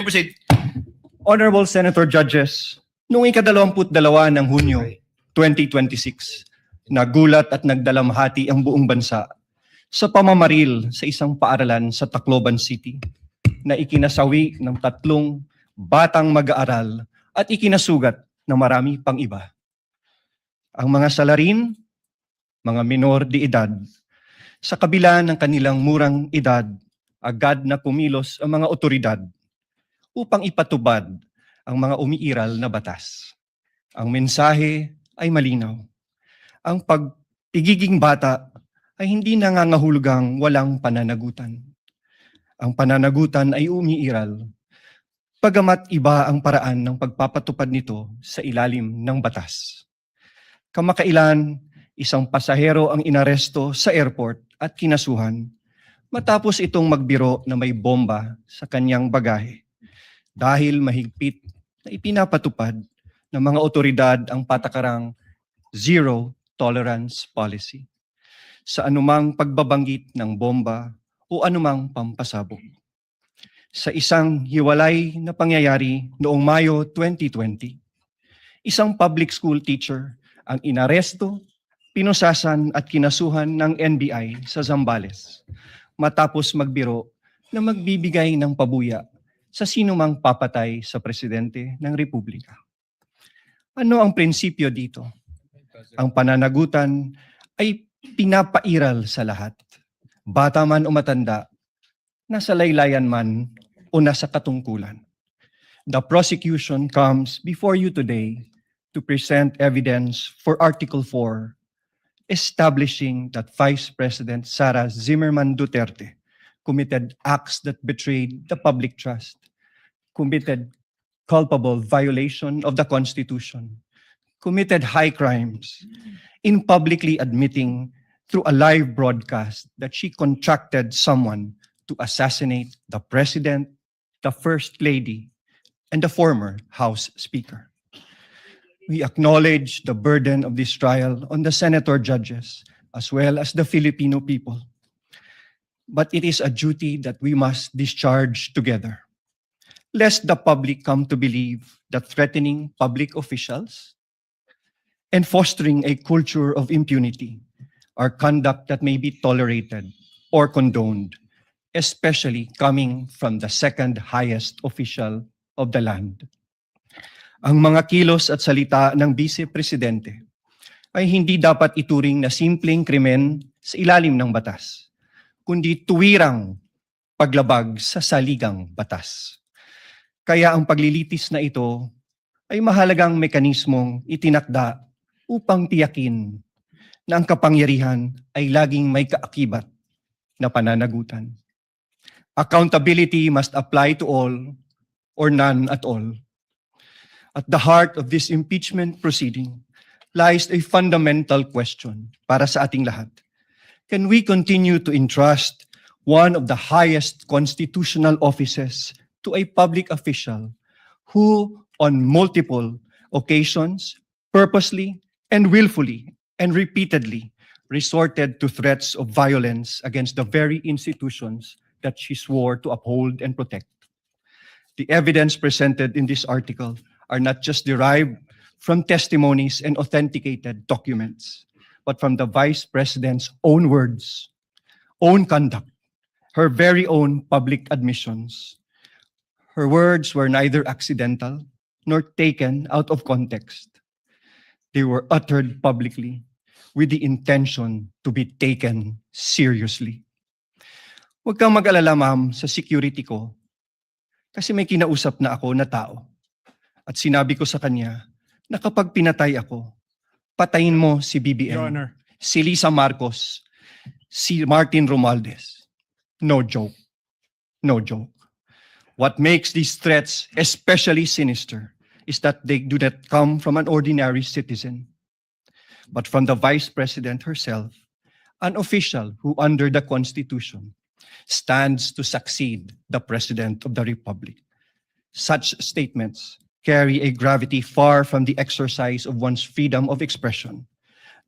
Proceed. Honorable Senator Judges, noong ika-22 ng Hunyo 2026, nagulat at nagdalamhati ang buong bansa sa pamamaril sa isang paaralan sa Tacloban City na ikinasawi ng 3 batang mag-aaral at ikinasugat ng marami pang iba. Ang mga salarin, mga minor de edad, sa kabila ng kanilang murang edad, agad na kumilos ang mga otoridad upang ipatubad ang mga umiiral na batas. Ang mensahe ay malinaw. Ang pagpigiging bata ay hindi nangangahulugang walang pananagutan. Ang pananagutan ay umiiral, pagamat iba ang paraan ng pagpapatupad nito sa ilalim ng batas. Kamakailan, isang pasahero ang inaresto sa airport at kinasuhan matapos itong magbiro na may bomba sa kanyang bagahe dahil mahigpit na ipinapatupad ng mga otoridad ang patakarang zero tolerance policy sa anumang pagbabanggit ng bomba o anumang pampasabog. Sa isang hiwalay na pangyayari noong Mayo 2020, isang public school teacher ang inaresto, pinusasan at kinasuhan ng NBI sa Zambales matapos magbiro na magbibigay ng pabuya sa sinumang papatay sa presidente ng Republika. Ano ang prinsipyo dito? Ang pananagutan ay pinapairal sa lahat, bata man o matanda, nasa laylayan man o nasa katungkulan. The prosecution comes before you today to present evidence for Article 4, establishing that Vice President Sara Zimmerman Duterte committed acts that betrayed the public trust, committed culpable violation of the Constitution, committed high crimes in publicly admitting through a live broadcast that she contracted someone to assassinate the President, the First Lady, and the former House Speaker. We acknowledge the burden of this trial on the senator judges as well as the Filipino people. But it is a duty that we must discharge together, lest the public come to believe that threatening public officials and fostering a culture of impunity are conduct that may be tolerated or condoned, especially coming from the second highest official of the land. Ang mga kilos at salita ng Vice Presidente ay hindi dapat ituring na simpleng krimen sa ilalim ng batas, kundi tuwirang paglabag sa saligang batas. Kaya ang paglilitis na ito ay mahalagang mekanismong itinakda upang tiyakin na ang kapangyarihan ay laging may kaakibat na pananagutan. Accountability must apply to all or none at all. At the heart of this impeachment proceeding lies a fundamental question para sa ating lahat. Can we continue to entrust one of the highest constitutional offices to a public official who, on multiple occasions, purposely and willfully and repeatedly resorted to threats of violence against the very institutions that she swore to uphold and protect? The evidence presented in this article are not just derived from testimonies and authenticated documents, but from the Vice President's own words, own conduct, her very own public admissions. Her words were neither accidental nor taken out of context. They were uttered publicly with the intention to be taken seriously. Huwag kang mag-alala, ma'am, sa security ko kasi may kinausap na ako na tao at sinabi ko sa kanya na kapag pinatay ako, patayin mo si BBM, Your Honor. si Lisa Marcos, si Martin Romualdez. No joke. No joke. What makes these threats especially sinister is that they do not come from an ordinary citizen, but from the Vice President herself, an official who under the Constitution stands to succeed the President of the Republic. Such statements carry a gravity far from the exercise of one's freedom of expression.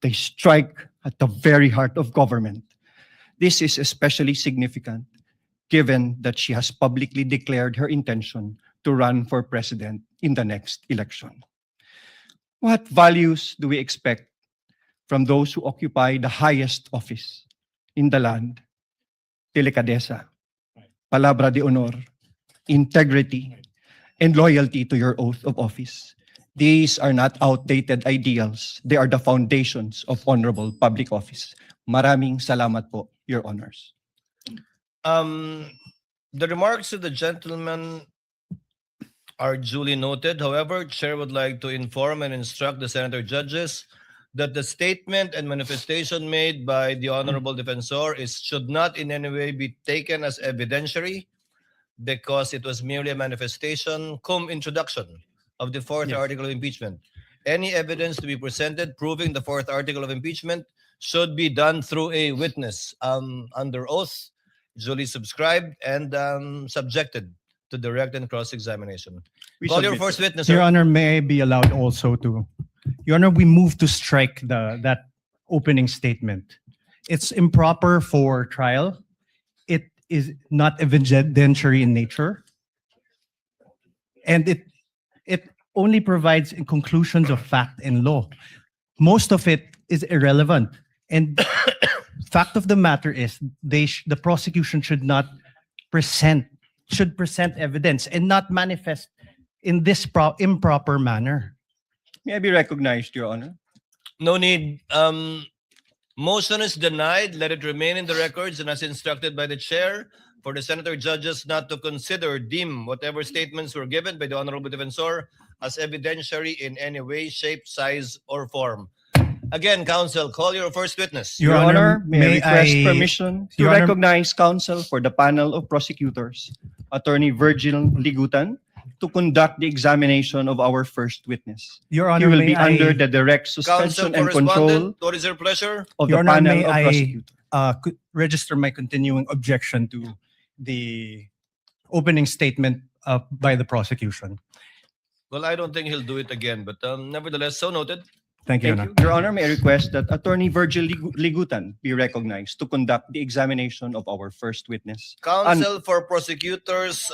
They strike at the very heart of government. This is especially significant given that she has publicly declared her intention to run for president in the next election. What values do we expect from those who occupy the highest office in the land? Delicadeza, palabra de honor, integrity, and loyalty to your oath of office. These are not outdated ideals. They are the foundations of honorable public office. Maraming salamat po, Your Honors. The remarks of the gentleman are duly noted. However, Chair would like to inform and instruct the senator judges that the statement and manifestation made by the Honorable Defensor should not in any way be taken as evidentiary because it was merely a manifestation cum introduction of the fourth Yes. article of impeachment. Any evidence to be presented proving the fourth article of impeachment should be done through a witness under oath, duly subscribed and subjected to direct and cross-examination. We Call your submit, first sir. witness, Your sir. Honor, may I be allowed also to, Your Honor, we move to strike that opening statement. It's improper for trial. It is not evidentiary in nature. And it only provides conclusions of fact and law. Most of it is irrelevant. And fact of the matter is the prosecution should present evidence and not manifest in this improper manner. May I be recognized, Your Honor? No need. Motion is denied. Let it remain in the records and as instructed by the chair for the senator judges not to deem whatever statements were given by the Honorable Defensor as evidentiary in any way, shape, size, or form. Again, counsel, call your first witness. Your Your Honor, Honor, may I request I- permission to Your Honor- recognize counsel for the panel of prosecutors, Attorney Virgil Ligutan, to conduct the examination of our first witness. Your He Honor, will may be I under the direct Counsel suspension and control correspondent, what is your pleasure? of Your the Honor, panel may of I- prosecutors. register my continuing objection to the opening statement by the prosecution. Well, I don't think he'll do it again, but nevertheless, so noted. Thank you, Your Thank Honor. you. Your Honor, may I request that Attorney Virgil Ligutan be recognized to conduct the examination of our first witness. Counsel for prosecutors,